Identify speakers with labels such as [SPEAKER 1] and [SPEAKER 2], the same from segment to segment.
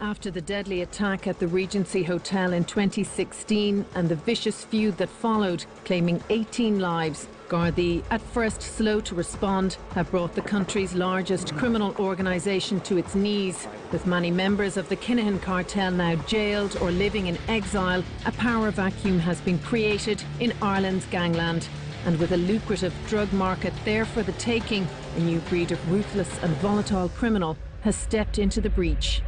[SPEAKER 1] After the deadly attack at the Regency Hotel in 2016 and the vicious feud that followed, claiming 18 lives, Gardaí, at first slow to respond, have brought the country's largest criminal organisation to its knees. With many members of the Kinahan Cartel now jailed or living in exile, a power vacuum has been created in Ireland's Gangland. And with a lucrative drug market there for the taking, a new breed of ruthless and volatile criminal has stepped into the breach.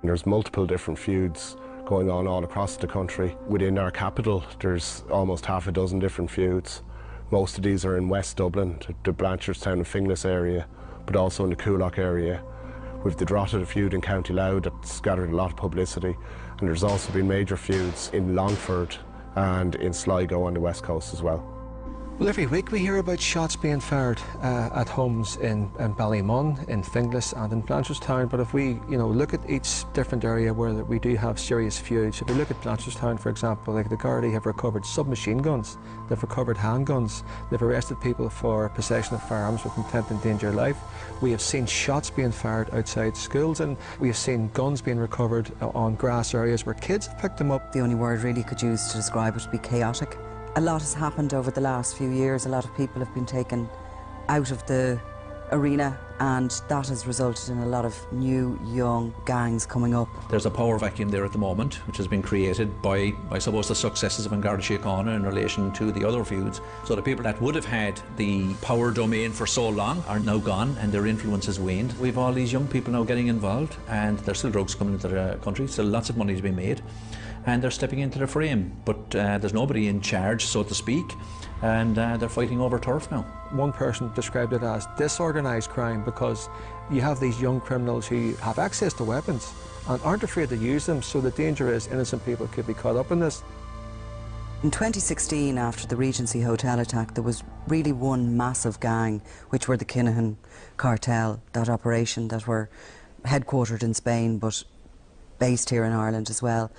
[SPEAKER 2] There's multiple different feuds going on all across the country. Within our capital, there's almost half a dozen different feuds. Most of these are in West Dublin, the Blanchardstown and Finglas area, but also in the Coolock area. With the Drogheda feud in County Louth, that's gathered a lot of publicity, and there's also been major feuds in Longford and in Sligo on the west coast as well.
[SPEAKER 3] Well, every week we hear about shots being fired at homes in Ballymun, in Finglas and in Blanchardstown. But if we look at each different area where we do have serious feuds, if we look at Blanchardstown, for example, like the Gardaí have recovered submachine guns, they've recovered handguns, they've arrested people for possession of firearms with intent to endanger life. We have seen shots being fired outside schools, and we have seen guns being recovered on grass areas where kids have picked them up.
[SPEAKER 4] The only word really could use to describe it would be chaotic. A lot has happened over the last few years. A lot of people have been taken out of the arena, and that has resulted in a lot of new, young gangs coming up.
[SPEAKER 5] There's a power vacuum there at the moment, which has been created by, I suppose, the successes of Garda Síochána in relation to the other feuds. So the people that would have had the power domain for so long are now gone, and their influence has waned. We've all these young people now getting involved, and there's still drugs coming into the country, still lots of money to be made, and they're stepping into the frame. But there's nobody in charge, so to speak, and they're fighting over turf now.
[SPEAKER 3] One person described it as disorganised crime because you have these young criminals who have access to weapons and aren't afraid to use them, so the danger is innocent people could be caught up in this.
[SPEAKER 4] In 2016, after the Regency Hotel attack, there was really one massive gang, which were the Kinahan Cartel, that operation that were headquartered in Spain but based here in Ireland as well.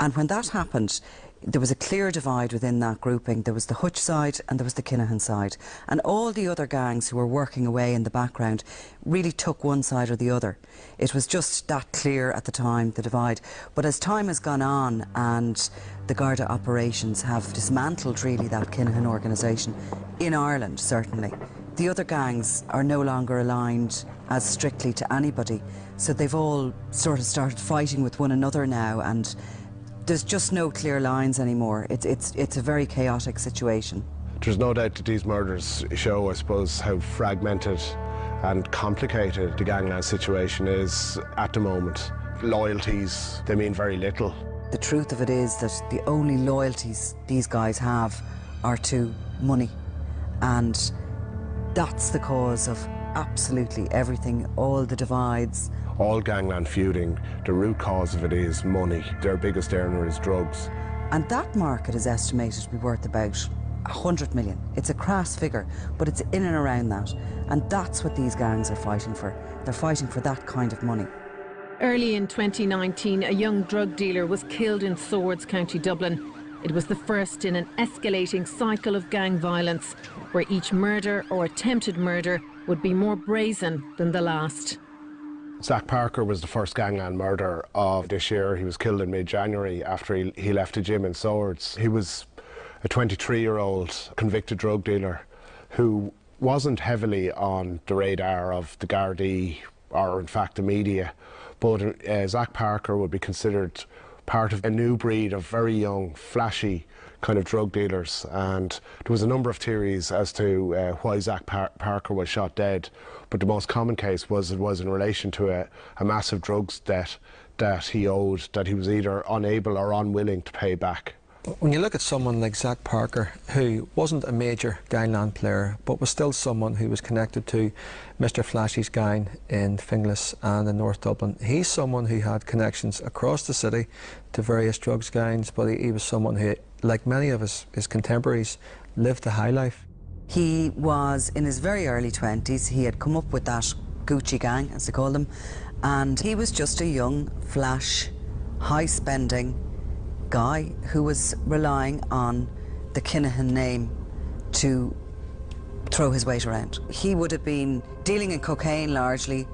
[SPEAKER 4] And when that happened, there was a clear divide within that grouping. There was the Hutch side and there was the Kinahan side. And all the other gangs who were working away in the background really took one side or the other. It was just that clear at the time, the divide. But as time has gone on and the Garda operations have dismantled really that Kinahan organisation, in Ireland certainly, the other gangs are no longer aligned as strictly to anybody. So they've all sort of started fighting with one another now, and there's just no clear lines anymore. It's a very chaotic situation.
[SPEAKER 2] There's no doubt that these murders show, I suppose, how fragmented and complicated the gangland situation is at the moment. Loyalties, they mean very little.
[SPEAKER 4] The truth of it is that the only loyalties these guys have are to money, and that's the cause of absolutely everything, all the divides.
[SPEAKER 2] All gangland feuding, the root cause of it is money. Their biggest earner is drugs.
[SPEAKER 4] And that market is estimated to be worth about 100 million. It's a crass figure, but it's in and around that. And that's what these gangs are fighting for. They're fighting for that kind of money.
[SPEAKER 1] Early in 2019, a young drug dealer was killed in Swords, County Dublin. It was the first in an escalating cycle of gang violence, where each murder or attempted murder would be more brazen than the last.
[SPEAKER 2] Zach Parker was the first gangland murder of this year. He was killed in mid-January after he left a gym in Swords. He was a 23-year-old convicted drug dealer who wasn't heavily on the radar of the Gardaí or in fact the media, but Zach Parker would be considered part of a new breed of very young, flashy kind of drug dealers, and there was a number of theories as to why Zach Parker was shot dead, but the most common case was it was in relation to a massive drugs debt that he owed, that he was either unable or unwilling to pay back.
[SPEAKER 3] When you look at someone like Zach Parker, who wasn't a major gangland player, but was still someone who was connected to Mr. Flashy's gang in Finglas and in North Dublin, he's someone who had connections across the city to various drugs gangs, but he was someone who, like many of his contemporaries, lived the high life.
[SPEAKER 4] He was in his very early 20s. He had come up with that Gucci gang, as they call them, and he was just a young, flash, high-spending guy who was relying on the Kinahan name to throw his weight around. He would have been dealing in cocaine largely,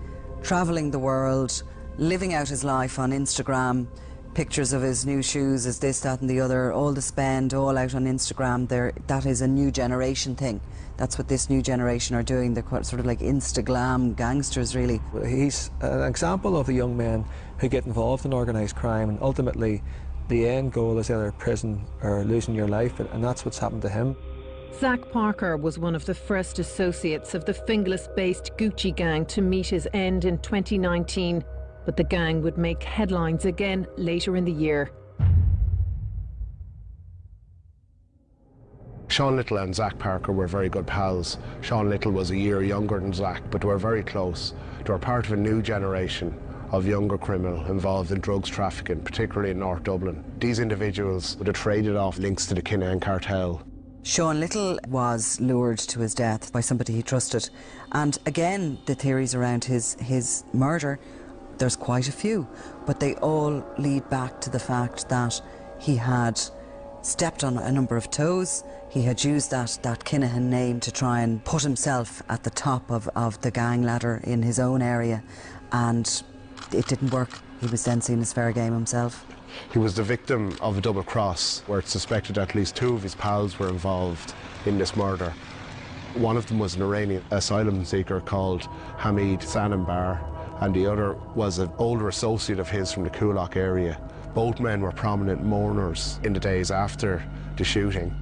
[SPEAKER 4] travelling the world, living out his life on Instagram, pictures of his new shoes, his this, that and the other, all the spend, all out on Instagram. That is a new generation thing. That's what this new generation are doing. They're quite sort of like Instagram gangsters, really.
[SPEAKER 3] He's an example of the young men who get involved in organised crime, and ultimately the end goal is either prison or losing your life, and that's what's happened to him.
[SPEAKER 1] Zach Parker was one of the first associates of the Finglas-based Gucci gang to meet his end in 2019, but the gang would make headlines again later in the year.
[SPEAKER 2] Sean Little and Zach Parker were very good pals. Sean Little was a year younger than Zach, but they were very close. They were part of a new generation of younger criminals involved in drugs trafficking, particularly in North Dublin. These individuals would have traded off links to the Kinahan Cartel.
[SPEAKER 4] Sean Little was lured to his death by somebody he trusted. And again, the theories around his murder, there's quite a few, but they all lead back to the fact that he had stepped on a number of toes. He had used that Kinahan name to try and put himself at the top of the gang ladder in his own area, and it didn't work. He was then seen as fair game himself.
[SPEAKER 2] He was the victim of a double cross, where it's suspected at least 2 of his pals were involved in this murder. One of them was an Iranian asylum seeker called Hamid Sanambar, and the other was an older associate of his from the Coolock area. Both men were prominent mourners in the days after the shooting.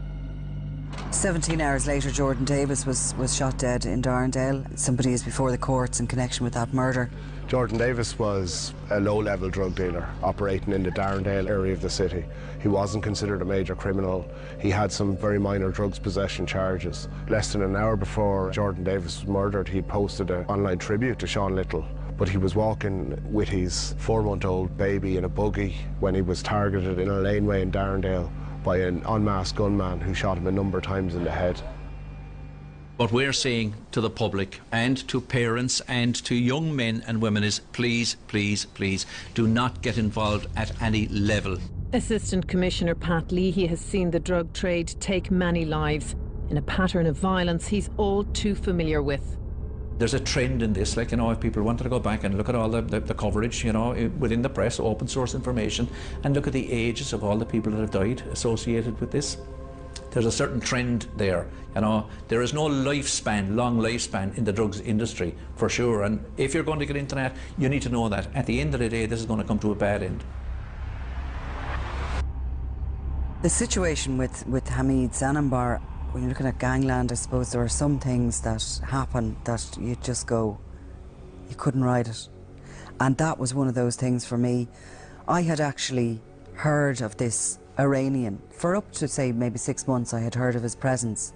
[SPEAKER 4] 17 hours later, Jordan Davis was shot dead in Darndale. Somebody is before the courts in connection with that murder.
[SPEAKER 2] Jordan Davis was a low-level drug dealer operating in the Darndale area of the city. He wasn't considered a major criminal. He had some very minor drugs possession charges. Less than an hour before Jordan Davis was murdered, he posted an online tribute to Sean Little. But he was walking with his 4-month-old baby in a buggy when he was targeted in a laneway in Darndale by an unmasked gunman who shot him a number of times in the head.
[SPEAKER 5] What we're saying to the public and to parents and to young men and women is please, please, please do not get involved at any level.
[SPEAKER 1] Assistant Commissioner Pat Leahy has seen the drug trade take many lives in a pattern of violence he's all too familiar with.
[SPEAKER 5] There's a trend in this, like, you know, if people wanted to go back and look at all the coverage, you know, within the press, open source information, and look at the ages of all the people that have died associated with this. There's a certain trend there, you know. There is no lifespan, long lifespan in the drugs industry, for sure. And if you're going to get into that, you need to know that at the end of the day, this is going to come to a bad end.
[SPEAKER 4] The situation with Hamid Sanambar, when you're looking at Gangland, I suppose there are some things that happen that you just go, you couldn't write it. And that was one of those things for me. I had actually heard of this Iranian. For up to, say, maybe 6 months, I had heard of his presence.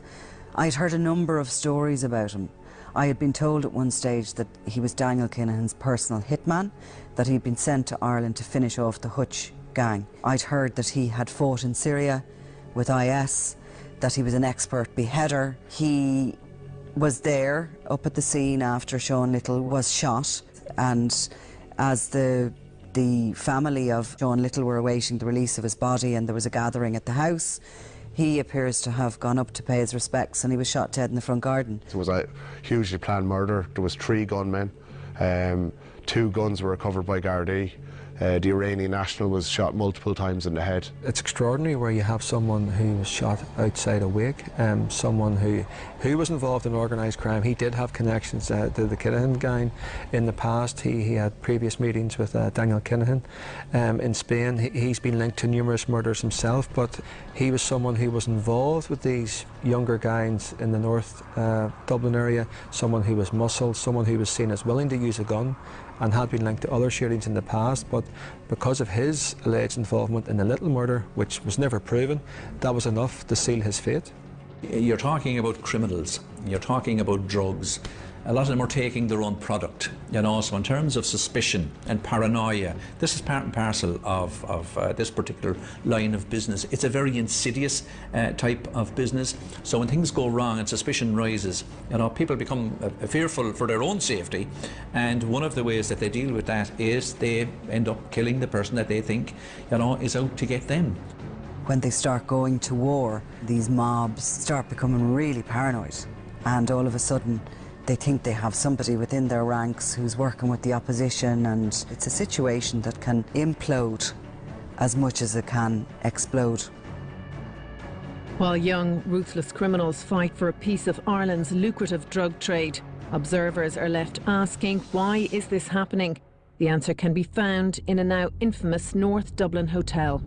[SPEAKER 4] I had heard a number of stories about him. I had been told at one stage that he was Daniel Kinahan's personal hitman, that he'd been sent to Ireland to finish off the Hutch gang. I'd heard that he had fought in Syria with IS, that he was an expert beheader. He was there up at the scene after Sean Little was shot, and as the family of Sean Little were awaiting the release of his body and there was a gathering at the house, he appears to have gone up to pay his respects, and he was shot dead in the front garden.
[SPEAKER 2] It was a hugely planned murder. There was 3 gunmen. 2 guns were recovered by Gardaí. The Iranian national was shot multiple times in the head.
[SPEAKER 3] It's extraordinary where you have someone who was shot outside a wake, someone who was involved in organised crime. He did have connections to the Kinahan gang in the past. He had previous meetings with Daniel Kinahan in Spain. He's been linked to numerous murders himself, but he was someone who was involved with these younger gangs in the North Dublin area, someone who was muscled, someone who was seen as willing to use a gun, and had been linked to other shootings in the past, but because of his alleged involvement in the Little murder, which was never proven, that was enough to seal his fate.
[SPEAKER 5] You're talking about criminals, you're talking about drugs. A lot of them are taking their own product, you know, so in terms of suspicion and paranoia, this is part and parcel of this particular line of business. It's a very insidious type of business, so when things go wrong and suspicion rises, you know, people become fearful for their own safety, and one of the ways that they deal with that is they end up killing the person that they think, you know, is out to get them.
[SPEAKER 4] When they start going to war, these mobs start becoming really paranoid. and all of a sudden they think they have somebody within their ranks who's working with the opposition, and it's a situation that can implode as much as it can explode.
[SPEAKER 1] While young, ruthless criminals fight for a piece of Ireland's lucrative drug trade, observers are left asking, why is this happening? The answer can be found in a now infamous North Dublin hotel.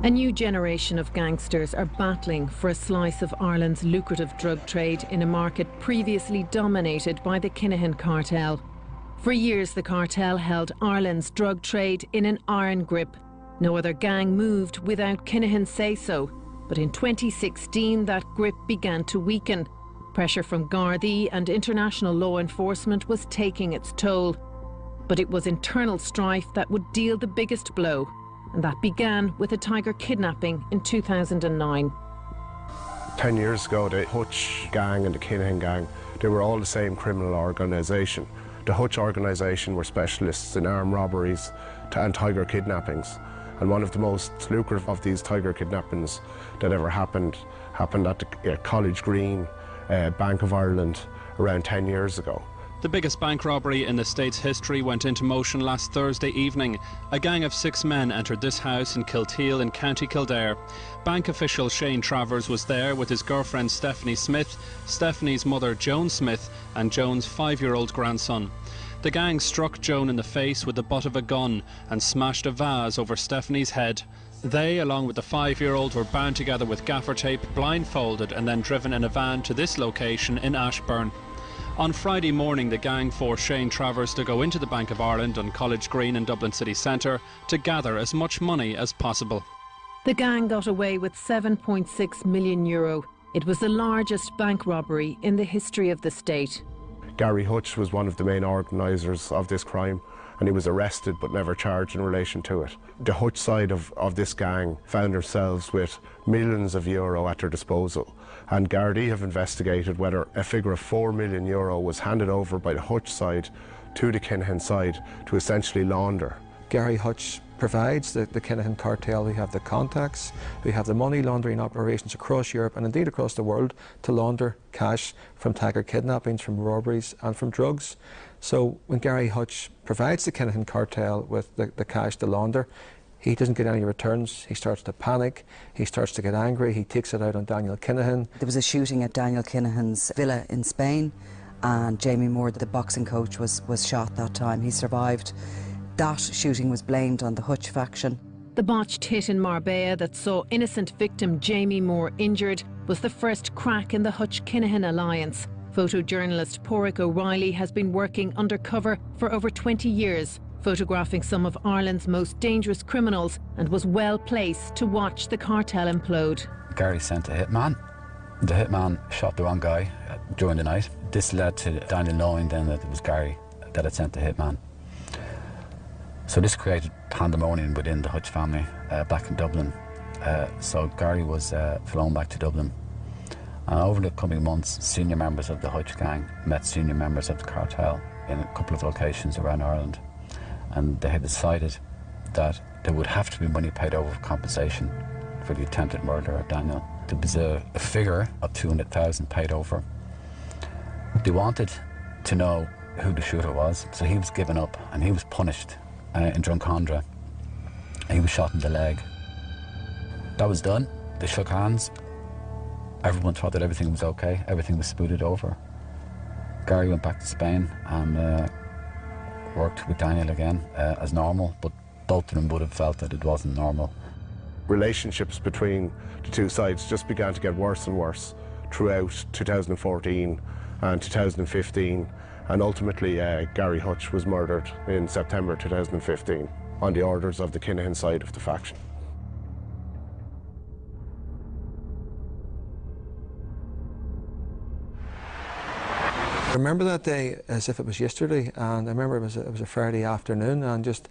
[SPEAKER 1] A new generation of gangsters are battling for a slice of Ireland's lucrative drug trade in a market previously dominated by the Kinahan Cartel. For years, the cartel held Ireland's drug trade in an iron grip. No other gang moved without Kinahan's say-so. But in 2016, that grip began to weaken. Pressure from Gardaí and international law enforcement was taking its toll. But it was internal strife that would deal the biggest blow. And that began with a Tiger kidnapping in 2009.
[SPEAKER 2] 10 years ago, the Hutch gang and the Kinahan gang, they were all the same criminal organisation. The Hutch organisation were specialists in armed robberies and Tiger kidnappings. And one of the most lucrative of these Tiger kidnappings that ever happened at the College Green Bank of Ireland around 10 years ago.
[SPEAKER 6] The biggest bank robbery in the state's history went into motion last Thursday evening. A gang of 6 men entered this house in Kilteal in County Kildare. Bank official Shane Travers was there with his girlfriend Stephanie Smith, Stephanie's mother Joan Smith and Joan's 5-year-old grandson. The gang struck Joan in the face with the butt of a gun and smashed a vase over Stephanie's head. They, along with the 5-year-old, were bound together with gaffer tape, blindfolded and then driven in a van to this location in Ashbourne. On Friday morning, the gang forced Shane Travers to go into the Bank of Ireland on College Green in Dublin city centre to gather as much money as possible.
[SPEAKER 1] The gang got away with €7.6 million. It was the largest bank robbery in the history of the state.
[SPEAKER 2] Gary Hutch was one of the main organisers of this crime, and he was arrested but never charged in relation to it. The Hutch side of this gang found themselves with millions of euro at their disposal, and Gardaí have investigated whether a figure of €4 million was handed over by the Hutch side to the Kinahan side to essentially launder.
[SPEAKER 3] Gary Hutch provides the Kinahan Cartel. We have the contacts, we have the money laundering operations across Europe and indeed across the world to launder cash from Tiger kidnappings, from robberies and from drugs. So when Gary Hutch provides the Kinahan Cartel with the cash to launder, he doesn't get any returns. He starts to panic, he starts to get angry, he takes it out on Daniel Kinahan.
[SPEAKER 4] There was a shooting at Daniel Kinahan's villa in Spain, and Jamie Moore, the boxing coach, was shot that time. He survived. That shooting was blamed on the Hutch faction.
[SPEAKER 1] The botched hit in Marbella that saw innocent victim Jamie Moore injured was the first crack in the Hutch-Kinahan alliance. Photojournalist Pádraig O'Reilly has been working undercover for over 20 years, photographing some of Ireland's most dangerous criminals, and was well placed to watch the cartel implode.
[SPEAKER 7] Gary sent a hitman. The hitman shot the wrong guy during the night. This led to Daniel knowing then that it was Gary that had sent the hitman. So this created pandemonium within the Hutch family back in Dublin. So Gary was flown back to Dublin. And over the coming months, senior members of the Hutch gang met senior members of the cartel in a couple of locations around Ireland. And they had decided that there would have to be money paid over for compensation for the attempted murder of Daniel. There was a figure of 200,000 paid over. They wanted to know who the shooter was, so he was given up and he was punished in Drumcondra. He was shot in the leg. That was done. They shook hands. Everyone thought that everything was okay. Everything was smoothed over. Gary went back to Spain and worked with Daniel again as normal, but both of them would have felt that it wasn't normal.
[SPEAKER 2] Relationships between the two sides just began to get worse and worse throughout 2014 and 2015, and ultimately Gary Hutch was murdered in September 2015 on the orders of the Kinahan side of the faction.
[SPEAKER 3] I remember that day as if it was yesterday, and I remember it was a Friday afternoon, and just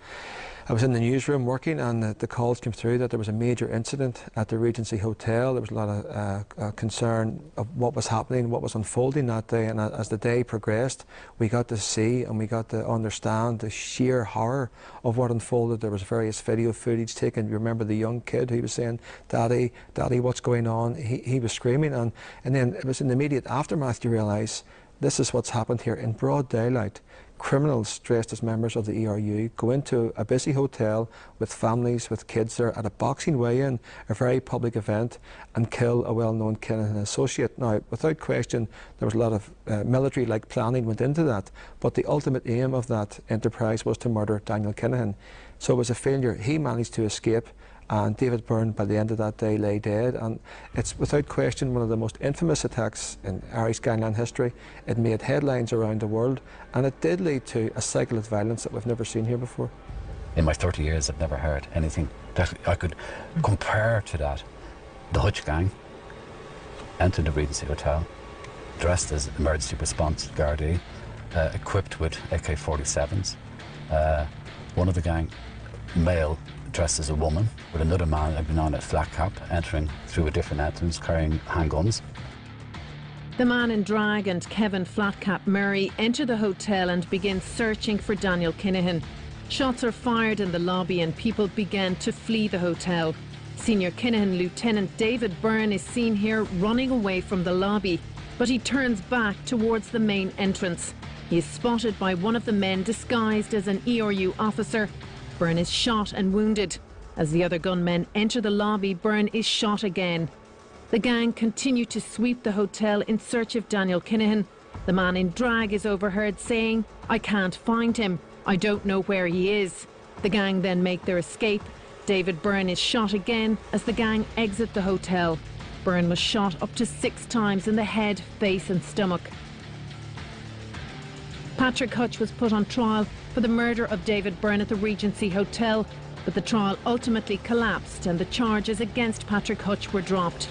[SPEAKER 3] I was in the newsroom working, and the calls came through that there was a major incident at the Regency Hotel. There was a lot of concern of what was happening, what was unfolding that day, and as the day progressed, we got to see and we got to understand the sheer horror of what unfolded. There was various video footage taken. You remember the young kid who was saying, "Daddy, Daddy, what's going on?" He was screaming, and then it was in the immediate aftermath you realise this is what's happened here in broad daylight. Criminals dressed as members of the ERU go into a busy hotel with families, with kids there at a boxing weigh-in, a very public event, and kill a well-known Kinahan associate. Now, without question, there was a lot of military-like planning went into that, but the ultimate aim of that enterprise was to murder Daniel Kinahan. So it was a failure. He managed to escape, and David Byrne, by the end of that day, lay dead. And it's without question one of the most infamous attacks in Irish gangland history. It made headlines around the world, and it did lead to a cycle of violence that we've never seen here before.
[SPEAKER 7] In my 30 years, I've never heard anything that I could compare to that. The Hutch gang entered the Regency Hotel, dressed as emergency response Gardaí, equipped with AK-47s. One of the gang, male, dressed as a woman, with another man had been on a flat cap, entering through a different entrance, carrying handguns.
[SPEAKER 1] The man in drag and Kevin Flatcap Murray enter the hotel and begin searching for Daniel Kinahan. Shots are fired in the lobby and people began to flee the hotel. Senior Kinahan Lieutenant David Byrne is seen here running away from the lobby, but he turns back towards the main entrance. He is spotted by one of the men disguised as an ERU officer. Byrne is shot and wounded. As the other gunmen enter the lobby, Byrne is shot again. The gang continue to sweep the hotel in search of Daniel Kinahan. The man in drag is overheard saying, "I can't find him. I don't know where he is." The gang then make their escape. David Byrne is shot again as the gang exit the hotel. Byrne was shot up to 6 times in the head, face and stomach. Patrick Hutch was put on trial for the murder of David Byrne at the Regency Hotel, but the trial ultimately collapsed and the charges against Patrick Hutch were dropped.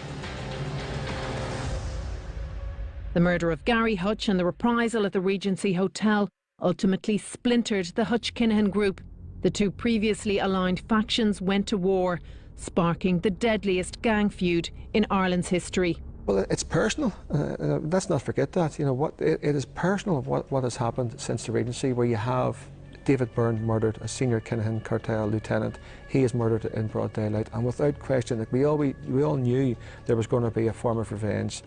[SPEAKER 1] The murder of Gary Hutch and the reprisal at the Regency Hotel ultimately splintered the Hutch-Kinahan group. The two previously aligned factions went to war, sparking the deadliest gang feud in Ireland's history.
[SPEAKER 3] Well, it's personal. Let's not forget that. You know, it is personal of what has happened since the Regency, where you have David Byrne murdered, a senior Kinahan Cartel lieutenant. He is murdered in broad daylight, and without question, like we all knew there was going to be a form of revenge.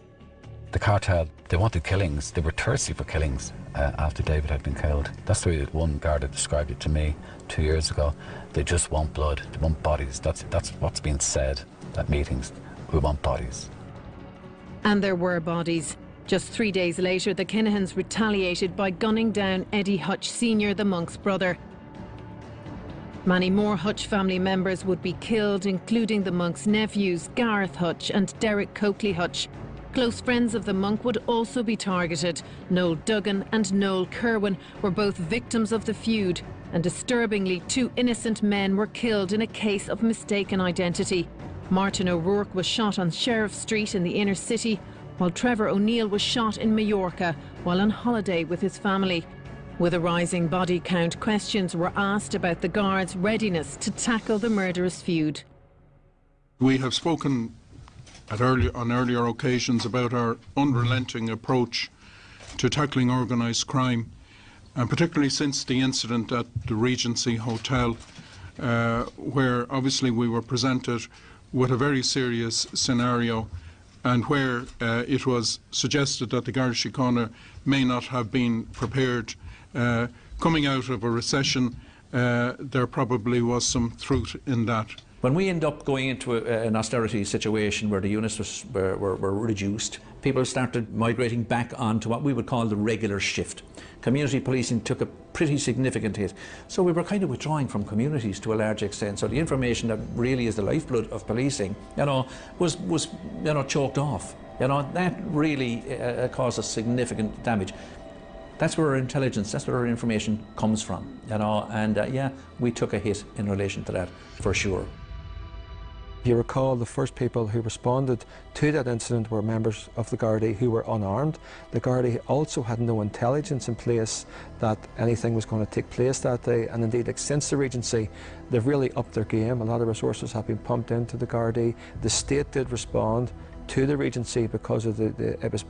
[SPEAKER 7] The cartel, they wanted killings. They were thirsty for killings after David had been killed. That's the way that one Garda described it to me 2 years ago. They just want blood. They want bodies. That's what's being said at meetings. We want bodies.
[SPEAKER 1] And there were bodies. Just 3 days later, the Kinahans retaliated by gunning down Eddie Hutch Sr., the monk's brother. Many more Hutch family members would be killed, including the monk's nephews, Gareth Hutch and Derek Coakley Hutch. Close friends of the monk would also be targeted. Noel Duggan and Noel Kerwin were both victims of the feud, and disturbingly, 2 innocent men were killed in a case of mistaken identity. Martin O'Rourke was shot on Sheriff Street in the inner city, while Trevor O'Neill was shot in Majorca while on holiday with his family. With a rising body count, questions were asked about the Guards' readiness to tackle the murderous feud.
[SPEAKER 8] We have spoken on earlier occasions about our unrelenting approach to tackling organised crime, and particularly since the incident at the Regency Hotel, where obviously we were presented with a very serious scenario, and where it was suggested that the Garda Síochána may not have been prepared. Coming out of a recession, there probably was some truth in that.
[SPEAKER 5] When we end up going into an austerity situation where the units were reduced, people started migrating back onto what we would call the regular shift. Community policing took a pretty significant hit. So we were kind of withdrawing from communities to a large extent. So the information that really is the lifeblood of policing, was choked off. That really caused us significant damage. That's where our intelligence, that's where our information comes from, and yeah, we took a hit in relation to that, for sure.
[SPEAKER 3] You recall the first people who responded to that incident were members of the Gardaí who were unarmed. The Gardaí also had no intelligence in place that anything was going to take place that day, and indeed, like, since the Regency, they've really upped their game. A lot of resources have been pumped into the Gardaí. The state did respond to the Regency because of it was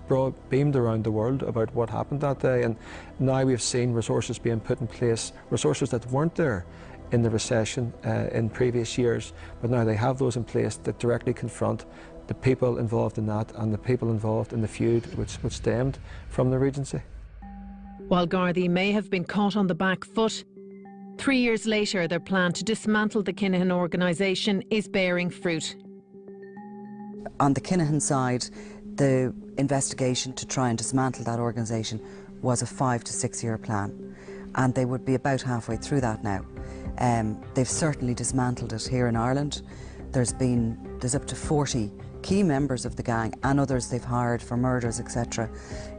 [SPEAKER 3] beamed around the world about what happened that day, and now we've seen resources being put in place, resources that weren't there in the recession in previous years, but now they have those in place that directly confront the people involved in that and the people involved in the feud which stemmed from the Regency.
[SPEAKER 1] While Gardaí may have been caught on the back foot, 3 years later their plan to dismantle the Kinahan organisation is bearing fruit.
[SPEAKER 4] On the Kinahan side, the investigation to try and dismantle that organisation was a 5 to 6 year plan, and they would be about halfway through that now. They've certainly dismantled it here in Ireland. There's up to 40 key members of the gang and others they've hired for murders, etc.,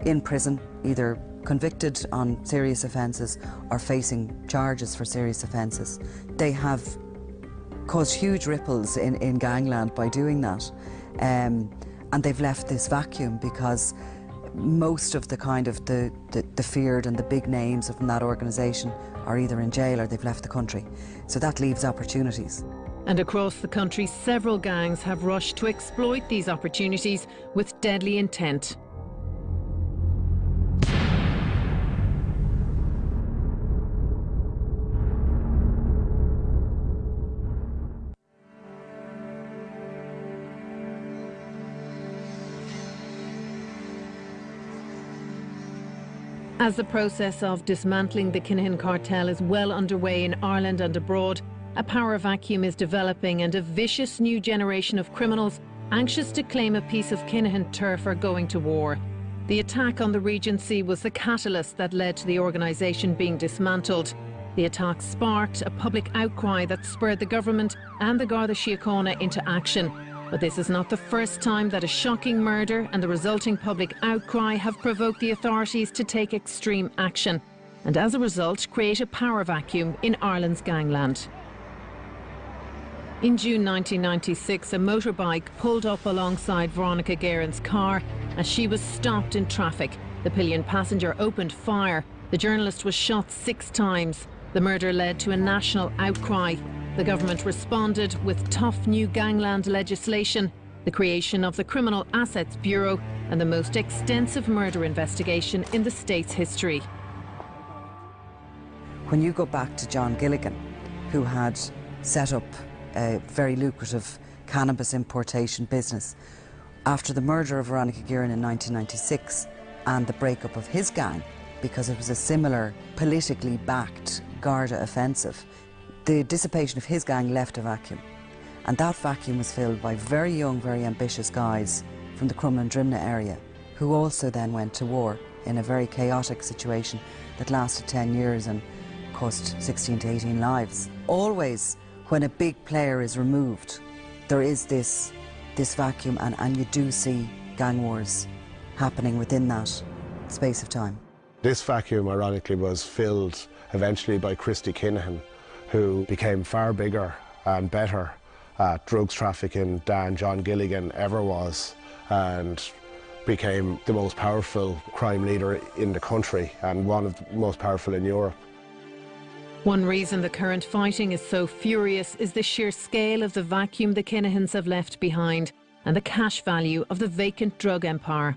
[SPEAKER 4] in prison, either convicted on serious offences or facing charges for serious offences. They have caused huge ripples in Gangland by doing that, and they've left this vacuum because most of the kind of the feared and the big names from that organisation are either in jail or they've left the country. So that leaves opportunities.
[SPEAKER 1] And across the country, several gangs have rushed to exploit these opportunities with deadly intent. As the process of dismantling the Kinahan Cartel is well underway in Ireland and abroad, a power vacuum is developing and a vicious new generation of criminals anxious to claim a piece of Kinahan turf are going to war. The attack on the Regency was the catalyst that led to the organisation being dismantled. The attack sparked a public outcry that spurred the government and the Garda Síochána into action. But this is not the first time that a shocking murder and the resulting public outcry have provoked the authorities to take extreme action, and as a result create a power vacuum in Ireland's gangland. In June 1996, a motorbike pulled up alongside Veronica Guerin's car as she was stopped in traffic. The pillion passenger opened fire. The journalist was shot 6 times. The murder led to a national outcry. The government responded with tough new gangland legislation, the creation of the Criminal Assets Bureau, and the most extensive murder investigation in the state's history.
[SPEAKER 4] When you go back to John Gilligan, who had set up a very lucrative cannabis importation business, after the murder of Veronica Guerin in 1996 and the breakup of his gang, because it was a similar politically backed Garda offensive, the dissipation of his gang left a vacuum, and that vacuum was filled by very young, very ambitious guys from the Crumlin Drimnagh area, who also then went to war in a very chaotic situation that lasted 10 years and cost 16 to 18 lives. Always, when a big player is removed, there is this vacuum, and you do see gang wars happening within that space of time.
[SPEAKER 2] This vacuum, ironically, was filled eventually by Christy Kinahan, who became far bigger and better at drugs trafficking than John Gilligan ever was, and became the most powerful crime leader in the country and one of the most powerful in Europe.
[SPEAKER 1] One reason the current fighting is so furious is the sheer scale of the vacuum the Kinahans have left behind and the cash value of the vacant drug empire.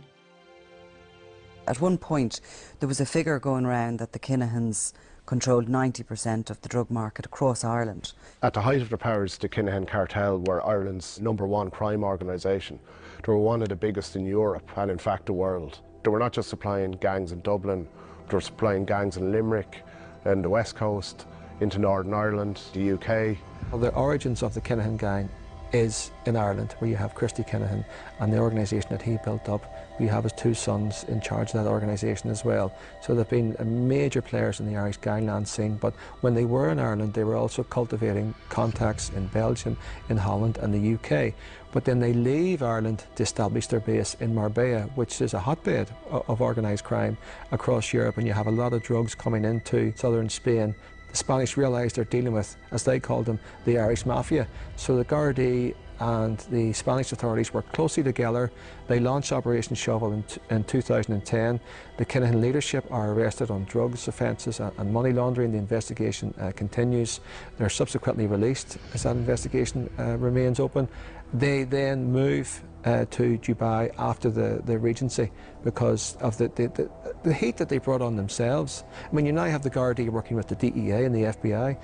[SPEAKER 4] At one point, there was a figure going around that the Kinahans controlled 90% of the drug market across Ireland.
[SPEAKER 2] At the height of their powers, the Kinahan Cartel were Ireland's #1 crime organisation. They were one of the biggest in Europe and in fact the world. They were not just supplying gangs in Dublin, they were supplying gangs in Limerick and the West Coast, into Northern Ireland, the UK.
[SPEAKER 3] Well, the origins of the Kinahan gang is in Ireland, where you have Christy Kinahan and the organisation that he built up. We have his 2 sons in charge of that organisation as well. So they've been major players in the Irish gangland scene, but when they were in Ireland, they were also cultivating contacts in Belgium, in Holland and the UK. But then they leave Ireland to establish their base in Marbella, which is a hotbed of organised crime across Europe, and you have a lot of drugs coming into southern Spain. The Spanish realised they're dealing with, as they called them, the Irish Mafia. So the Gardaí and the Spanish authorities worked closely together. They launched Operation Shovel in 2010. The Kinahan leadership are arrested on drugs offences and money laundering. The investigation continues. They're subsequently released as that investigation remains open. They then move to Dubai after the Regency because of the heat that they brought on themselves. I mean, you now have the Gardaí working with the DEA and the FBI.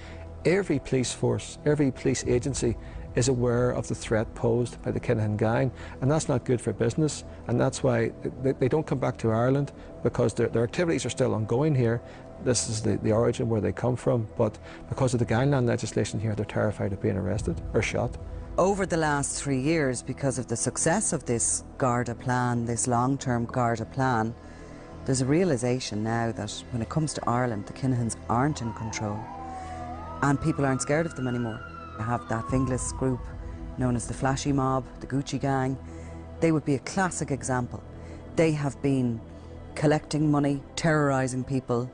[SPEAKER 3] Every police force, every police agency is aware of the threat posed by the Kinahan gang, and that's not good for business, and that's why they don't come back to Ireland, because their activities are still ongoing here. This is the origin where they come from, but because of the gangland legislation here, they're terrified of being arrested or shot.
[SPEAKER 4] Over the last 3 years, because of the success of this Garda plan, this long-term Garda plan, there's a realisation now that when it comes to Ireland, the Kinahans aren't in control, and people aren't scared of them anymore. You have that Finglas group known as the Flashy Mob, the Gucci Gang. They would be a classic example. They have been collecting money, terrorising people,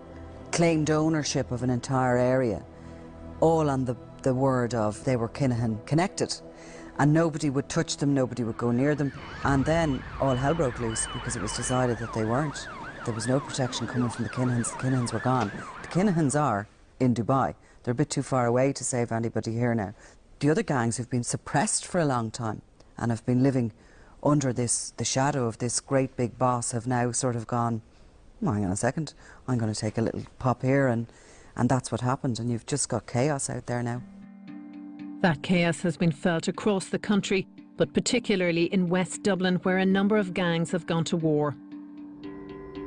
[SPEAKER 4] claimed ownership of an entire area, all on the word of they were Kinahan connected, and nobody would touch them, nobody would go near them. And then all hell broke loose because it was decided that they weren't. There was no protection coming from the Kinahans. The Kinahans were gone. The Kinahans are in Dubai. They're a bit too far away to save anybody here now. The other gangs have been suppressed for a long time and have been living under the shadow of this great big boss, have now sort of gone, oh, hang on a second, I'm going to take a little pop here, and that's what happened, and you've just got chaos out there now.
[SPEAKER 1] That chaos has been felt across the country, but particularly in West Dublin, where a number of gangs have gone to war.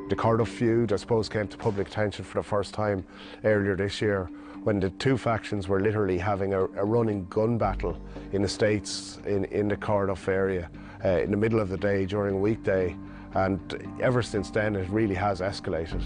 [SPEAKER 2] The Cardiff feud, I suppose, came to public attention for the first time earlier this year, when the two factions were literally having a running gun battle in the States, in the Cardiff area, in the middle of the day during a weekday, and ever since then it really has escalated.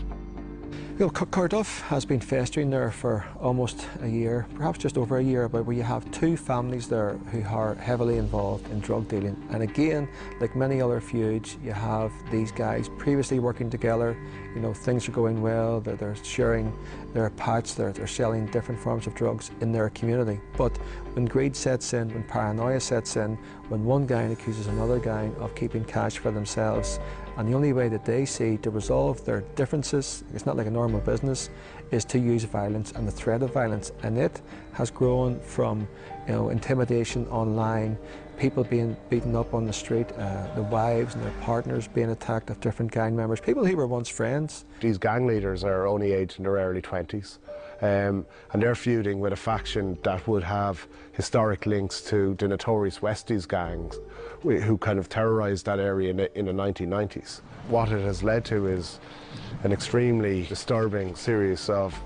[SPEAKER 3] Well, Cardiff has been festering there for almost a year, perhaps just over a year, but where you have two families there who are heavily involved in drug dealing. And again, like many other feuds, you have these guys previously working together. You know, things are going well, they're sharing their patch, they're selling different forms of drugs in their community. But when greed sets in, when paranoia sets in, when one gang accuses another gang of keeping cash for themselves, and the only way that they see to resolve their differences, it's not like a normal business, is to use violence and the threat of violence. And it has grown from, you know, intimidation online, people being beaten up on the street, the wives and their partners being attacked of different gang members, people who were once friends.
[SPEAKER 2] These gang leaders are only aged in their early 20s, and they're feuding with a faction that would have historic links to the notorious Westies gangs, who kind of terrorised that area in the 1990s. What it has led to is an extremely disturbing series of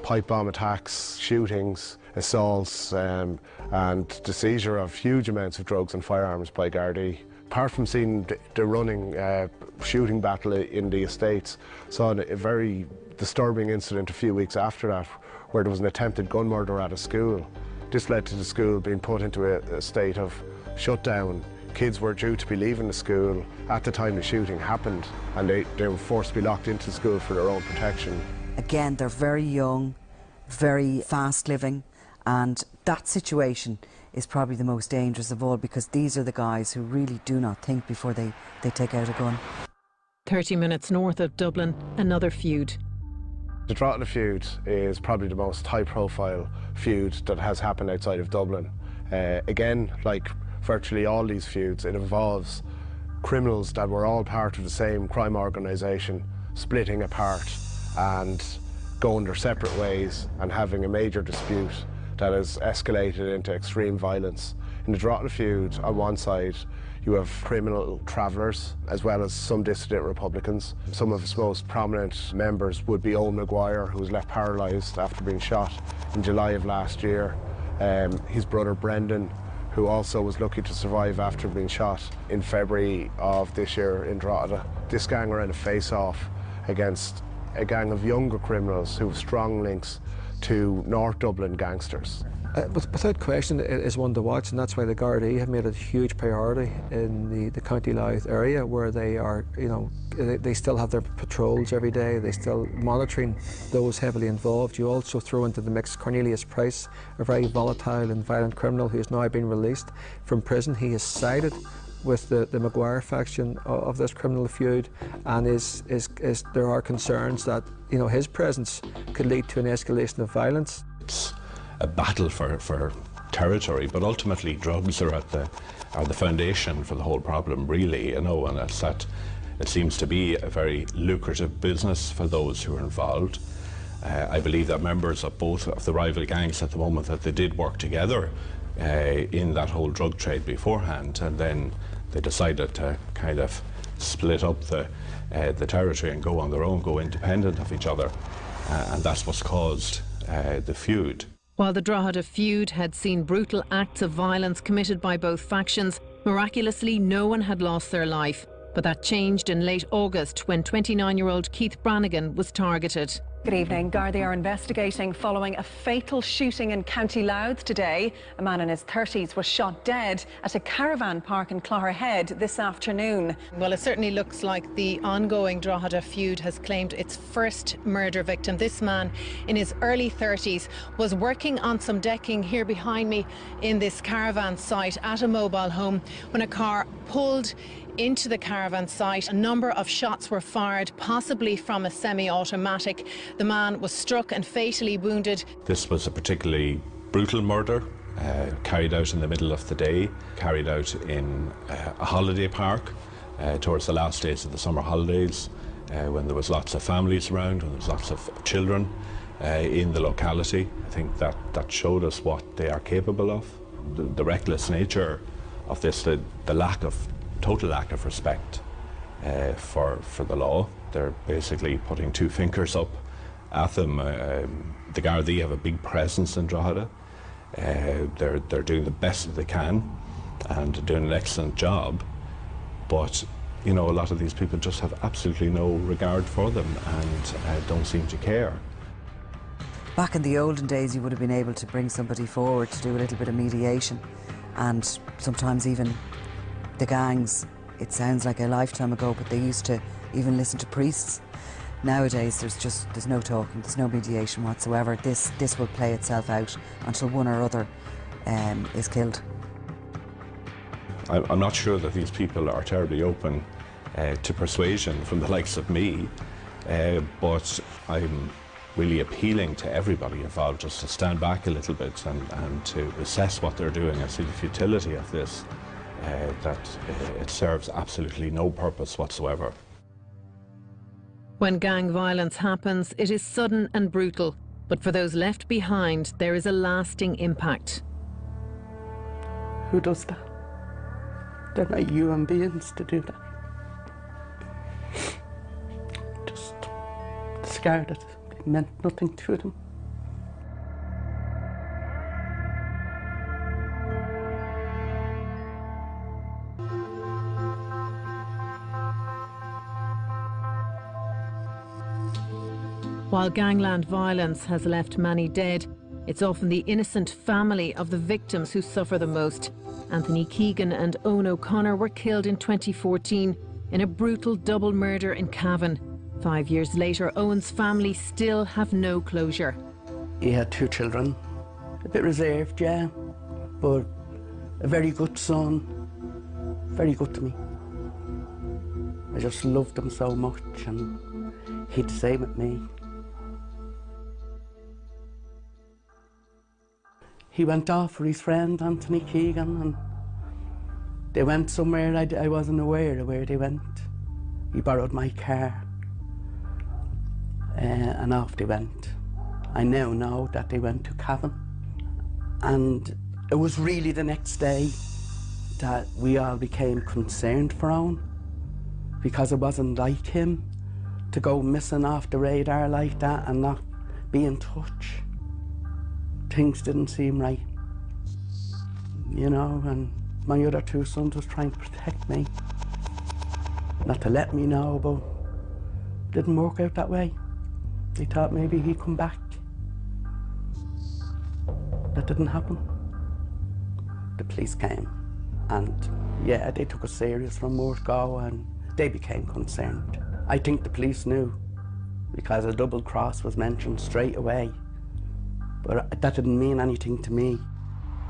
[SPEAKER 2] pipe bomb attacks, shootings, assaults, and the seizure of huge amounts of drugs and firearms by Gardaí. Apart from seeing the running shooting battle in the estates, saw a very disturbing incident a few weeks after that, where there was an attempted gun murder at a school. This led to the school being put into a state of shutdown. Kids were due to be leaving the school at the time the shooting happened, and they were forced to be locked into the school for their own protection.
[SPEAKER 4] Again, they're very young, very fast living, and that situation is probably the most dangerous of all, because these are the guys who really do not think before they take out a gun.
[SPEAKER 1] 30 minutes north of Dublin, another feud.
[SPEAKER 2] The Drogheda feud is probably the most high-profile feud that has happened outside of Dublin. Again, like virtually all these feuds, it involves criminals that were all part of the same crime organisation splitting apart and going their separate ways and having a major dispute that has escalated into extreme violence. In the Drogheda feud, on one side, you have criminal travellers, as well as some dissident Republicans. Some of its most prominent members would be Owen Maguire, who was left paralysed after being shot in July of last year. His brother Brendan, who also was lucky to survive after being shot in February of this year in Drogheda. This gang were in a face-off against a gang of younger criminals who have strong links to North Dublin gangsters.
[SPEAKER 3] Without question, it is one to watch, and that's why the Gardaí have made it a huge priority in the County Louth area, where they are, they still have their patrols every day. They still monitoring those heavily involved. You also throw into the mix Cornelius Price, a very volatile and violent criminal who has now been released from prison. He has sided with the Maguire faction of this criminal feud, and there are concerns that his presence could lead to an escalation of violence.
[SPEAKER 9] It's a battle for territory, but ultimately drugs are the foundation for the whole problem, really, and it's that it seems to be a very lucrative business for those who are involved. I believe that members of both of the rival gangs at the moment, that they did work together in that whole drug trade beforehand, and then they decided to kind of split up the territory and go on their own, go independent of each other, and that's what's caused the feud.
[SPEAKER 1] While the Drogheda feud had seen brutal acts of violence committed by both factions, miraculously no one had lost their life. But that changed in late August when 29-year-old Keith Brannigan was targeted.
[SPEAKER 10] Good evening. Gardaí are investigating following a fatal shooting in County Louth today. A man in his 30s was shot dead at a caravan park in Clogherhead this afternoon.
[SPEAKER 1] Well, it certainly looks like the ongoing Drogheda feud has claimed its first murder victim. This man in his early 30s was working on some decking here behind me in this caravan site at a mobile home when a car pulled into the caravan site. A number of shots were fired, possibly from a semi-automatic. The man was struck and fatally wounded.
[SPEAKER 9] This was a particularly brutal murder, carried out in the middle of the day, carried out in a holiday park towards the last days of the summer holidays, when there was lots of families around, when there was lots of children in the locality. I think that showed us what they are capable of. The reckless nature of this, the total lack of respect for the law. They're basically putting two fingers up at them. The Gardaí have a big presence in Drogheda. They're doing the best that they can and doing an excellent job, but a lot of these people just have absolutely no regard for them and don't seem to care.
[SPEAKER 4] Back in the olden days, you would have been able to bring somebody forward to do a little bit of mediation, and sometimes even the gangs, it sounds like a lifetime ago, but they used to even listen to priests. Nowadays there's no talking, there's no mediation whatsoever. This will play itself out until one or other is killed.
[SPEAKER 9] I'm not sure that these people are terribly open to persuasion from the likes of me, but I'm really appealing to everybody involved just to stand back a little bit and to assess what they're doing and see the futility of this. That it serves absolutely no purpose whatsoever.
[SPEAKER 1] When gang violence happens, it is sudden and brutal, but for those left behind, there is a lasting impact.
[SPEAKER 11] Who does that? They're not human beings to do that. Just scared it. It meant nothing to them.
[SPEAKER 1] While gangland violence has left many dead, it's often the innocent family of the victims who suffer the most. Anthony Keegan and Owen O'Connor were killed in 2014 in a brutal double murder in Cavan. 5 years later, Owen's family still have no closure.
[SPEAKER 11] He had 2 children, a bit reserved, yeah, but a very good son, very good to me. I just loved him so much, and he'd the same with me. He went off with his friend Anthony Keegan, and they went somewhere I wasn't aware of where they went. He borrowed my car, and off they went. I now know that they went to Cavan, and it was really the next day that we all became concerned for Owen, because it wasn't like him to go missing off the radar like that and not be in touch. Things didn't seem right, and my other 2 sons was trying to protect me, not to let me know, but it didn't work out that way. They thought maybe he'd come back. that didn't happen. The police came and yeah, they took us serious from word go and they became concerned. I think the police knew because a double cross was mentioned straight away, but that didn't mean anything to me.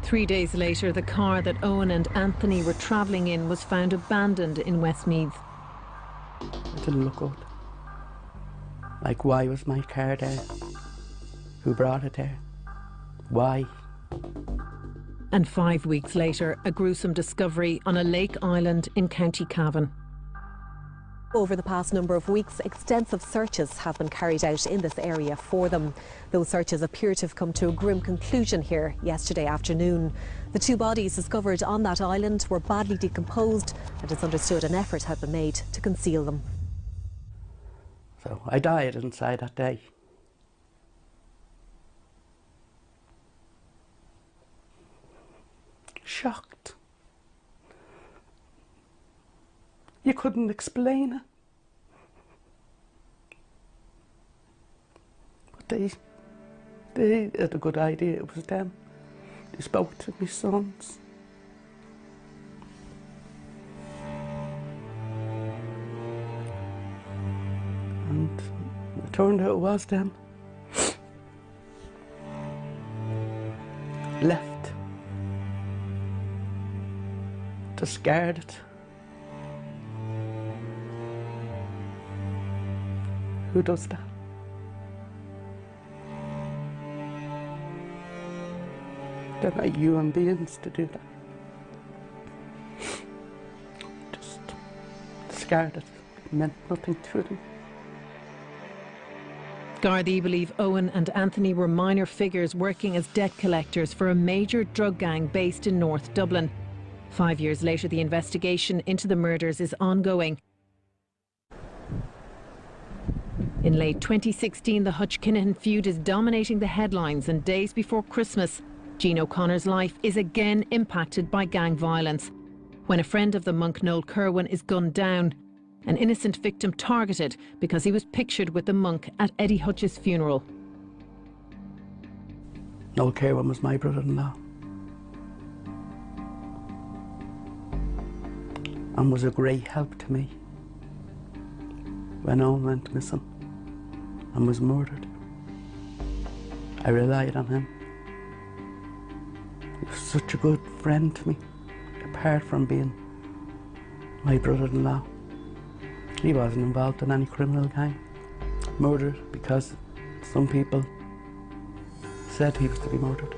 [SPEAKER 1] 3 days later, the car that Owen and Anthony were travelling in was found abandoned in Westmeath.
[SPEAKER 11] It didn't look good. Like, why was my car there? Who brought it there? Why?
[SPEAKER 1] And 5 weeks later, a gruesome discovery on a lake island in County Cavan.
[SPEAKER 12] Over the past number of weeks, extensive searches have been carried out in this area for them. Those searches appear to have come to a grim conclusion here yesterday afternoon. The 2 bodies discovered on that island were badly decomposed, and it's understood an effort had been made to conceal them.
[SPEAKER 11] So I died inside that day. Shocked. You couldn't explain it. But they had a good idea, it was them. They spoke to my sons. And it turned out it was them. Left. Discarded. Who does that? They're not human beings to do that. Just discarded. It meant nothing to them.
[SPEAKER 1] Gardaí believe Owen and Anthony were minor figures working as debt collectors for a major drug gang based in North Dublin. 5 years later, the investigation into the murders is ongoing. In late 2016, the Hutch-Kinahan feud is dominating the headlines, and days before Christmas, Jean O'Connor's life is again impacted by gang violence. When a friend of the monk, Noel Kerwin, is gunned down, an innocent victim targeted because he was pictured with the monk at Eddie Hutch's funeral.
[SPEAKER 11] Noel Kerwin was my brother-in-law. And was a great help to me when Owen went missing and was murdered. I relied on him. He was such a good friend to me, apart from being my brother-in-law. He wasn't involved in any criminal gang. Murdered because some people said he was to be murdered.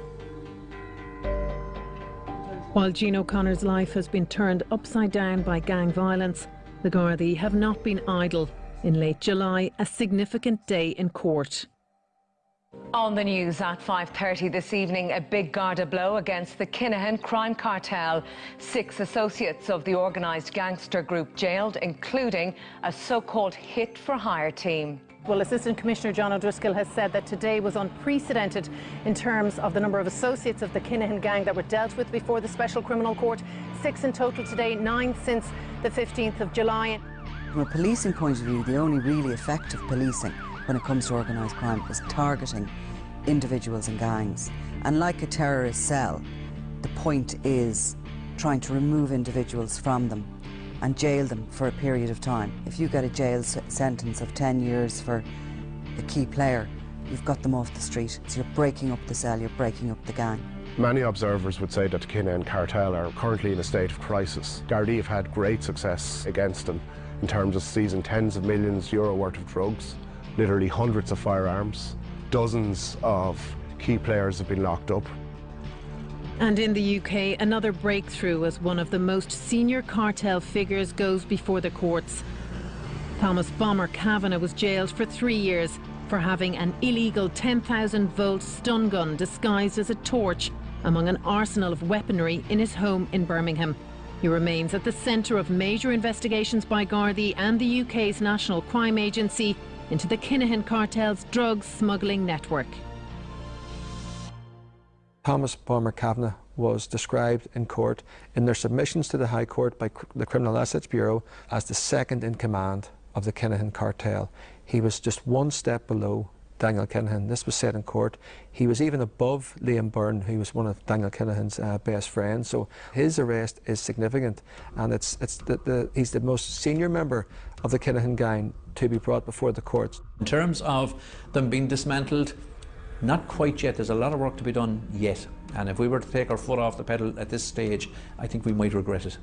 [SPEAKER 1] While Jean O'Connor's life has been turned upside down by gang violence, the Gardaí have not been idle. In late July, a significant day in court.
[SPEAKER 13] On the news at 5:30 this evening, a big Garda blow against the Kinahan crime cartel. 6 associates of the organised gangster group jailed, including a so-called hit-for-hire team.
[SPEAKER 1] Well, Assistant Commissioner John O'Driscoll has said that today was unprecedented in terms of the number of associates of the Kinahan gang that were dealt with before the Special Criminal Court. 6 in total today, 9 since the 15th of July.
[SPEAKER 4] From a policing point of view, the only really effective policing when it comes to organised crime is targeting individuals and gangs. And like a terrorist cell, the point is trying to remove individuals from them and jail them for a period of time. If you get a jail sentence of 10 years for a key player, you've got them off the street. So you're breaking up the cell, you're breaking up the gang.
[SPEAKER 2] Many observers would say that the Kinahan Cartel are currently in a state of crisis. Gardaí have had great success against them in terms of seizing tens of millions euro worth of drugs, literally hundreds of firearms. Dozens of key players have been locked up.
[SPEAKER 1] And in the UK, another breakthrough as one of the most senior cartel figures goes before the courts. Thomas Bomber Kavanagh was jailed for 3 years for having an illegal 10,000-volt stun gun disguised as a torch among an arsenal of weaponry in his home in Birmingham. He remains at the centre of major investigations by Gardaí and the UK's National Crime Agency into the Kinahan Cartel's drug smuggling network.
[SPEAKER 3] Thomas Bomber Kavanagh was described in court in their submissions to the High Court by the Criminal Assets Bureau as the second in command of the Kinahan Cartel. He was just one step below Daniel Kinahan. This was said in court. He was even above Liam Byrne, who was one of Daniel Kinahan's best friends. So his arrest is significant, and he's the most senior member of the Kinahan gang to be brought before the courts.
[SPEAKER 5] In terms of them being dismantled, not quite yet. There's a lot of work to be done yet. And if we were to take our foot off the pedal at this stage, I think we might regret it.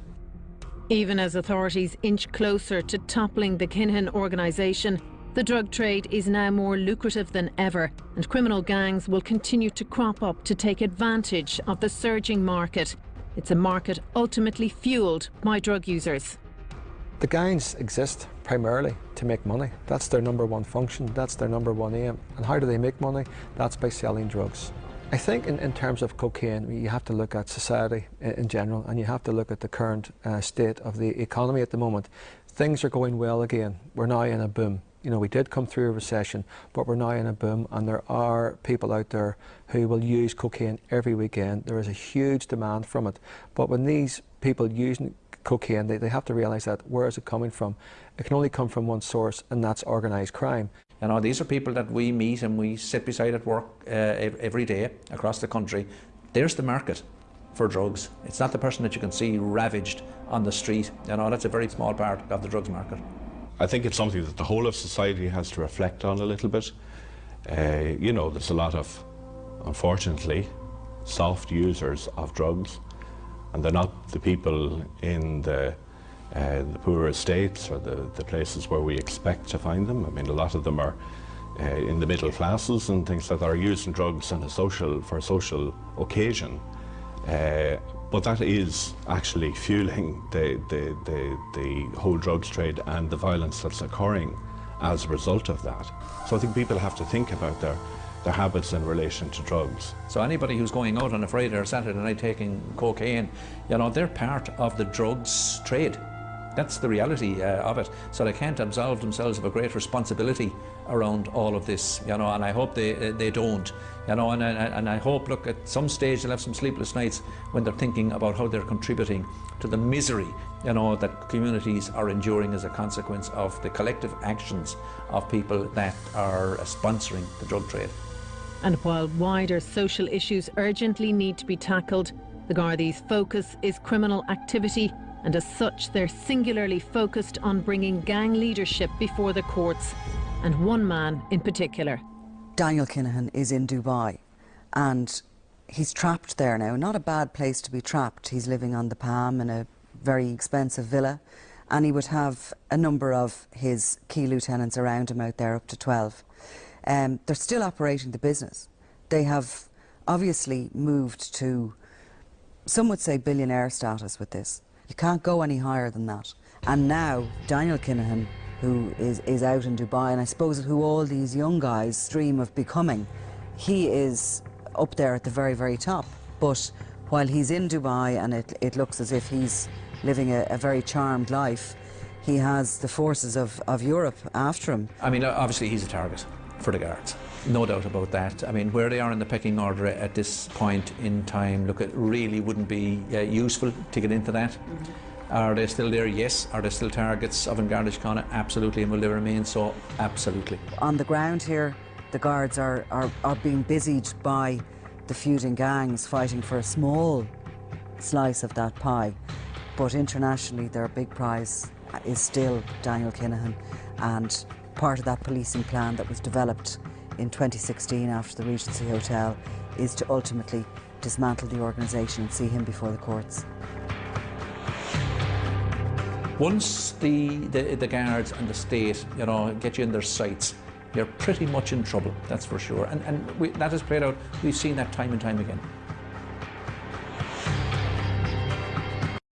[SPEAKER 1] Even as authorities inch closer to toppling the Kinahan organisation, the drug trade is now more lucrative than ever, and criminal gangs will continue to crop up to take advantage of the surging market. It's a market ultimately fuelled by drug users.
[SPEAKER 3] The gangs exist primarily to make money. That's their number one function, that's their number one aim. And how do they make money? That's by selling drugs. I think in terms of cocaine, you have to look at society in general, and you have to look at the current state of the economy at the moment. Things are going well again. We're now in a boom. You know, we did come through a recession, but we're now in a boom, and there are people out there who will use cocaine every weekend. There is a huge demand from it. But when these people using cocaine, they have to realise that where is it coming from? It can only come from one source, and that's organised crime.
[SPEAKER 5] You know, these are people that we meet and we sit beside at work every day across the country. There's the market for drugs. It's not the person that you can see ravaged on the street. You know, that's a very small part of the drugs market.
[SPEAKER 9] I think it's something that the whole of society has to reflect on a little bit. You know, there's a lot of, unfortunately, soft users of drugs, and they're not the people in the poorer estates or the places where we expect to find them. I mean, a lot of them are in the middle classes and things like that, are using drugs on for a social occasion. But that is actually fueling the whole drugs trade and the violence that's occurring as a result of that. So I think people have to think about their habits in relation to drugs.
[SPEAKER 5] So anybody who's going out on a Friday or Saturday night taking cocaine, you know, they're part of the drugs trade. That's the reality of it. So they can't absolve themselves of a great responsibility around all of this, you know, and I hope they don't, you know, and I hope, look, at some stage they'll have some sleepless nights when they're thinking about how they're contributing to the misery, you know, that communities are enduring as a consequence of the collective actions of people that are sponsoring the drug trade.
[SPEAKER 1] And while wider social issues urgently need to be tackled, the Gardaí's focus is criminal activity, and as such they're singularly focused on bringing gang leadership before the courts, and one man in particular.
[SPEAKER 4] Daniel Kinahan is in Dubai, and he's trapped there now. Not a bad place to be trapped. He's living on the Palm in a very expensive villa, and he would have a number of his key lieutenants around him out there, up to 12. They're still operating the business. They have obviously moved to, some would say, billionaire status with this. You can't go any higher than that. And now Daniel Kinahan, who is out in Dubai, and I suppose who all these young guys dream of becoming, he is up there at the very, very top. But while he's in Dubai and it looks as if he's living a very charmed life, he has the forces of Europe after him.
[SPEAKER 5] I mean, obviously he's a target for the guards. No doubt about that. I mean, where they are in the pecking order at this point in time, look, it really wouldn't be useful to get into that. Are they still there? Yes. Are they still targets of An Garda Síochána? Absolutely. And will they remain so? Absolutely.
[SPEAKER 4] On the ground here, the guards are being busied by the feuding gangs fighting for a small slice of that pie. But internationally, their big prize is still Daniel Kinahan, and part of that policing plan that was developed in 2016 after the Regency Hotel is to ultimately dismantle the organisation and see him before the courts.
[SPEAKER 5] Once the guards and the state, you know, get you in their sights, you're pretty much in trouble, that's for sure. And that has played out. We've seen that time and time again.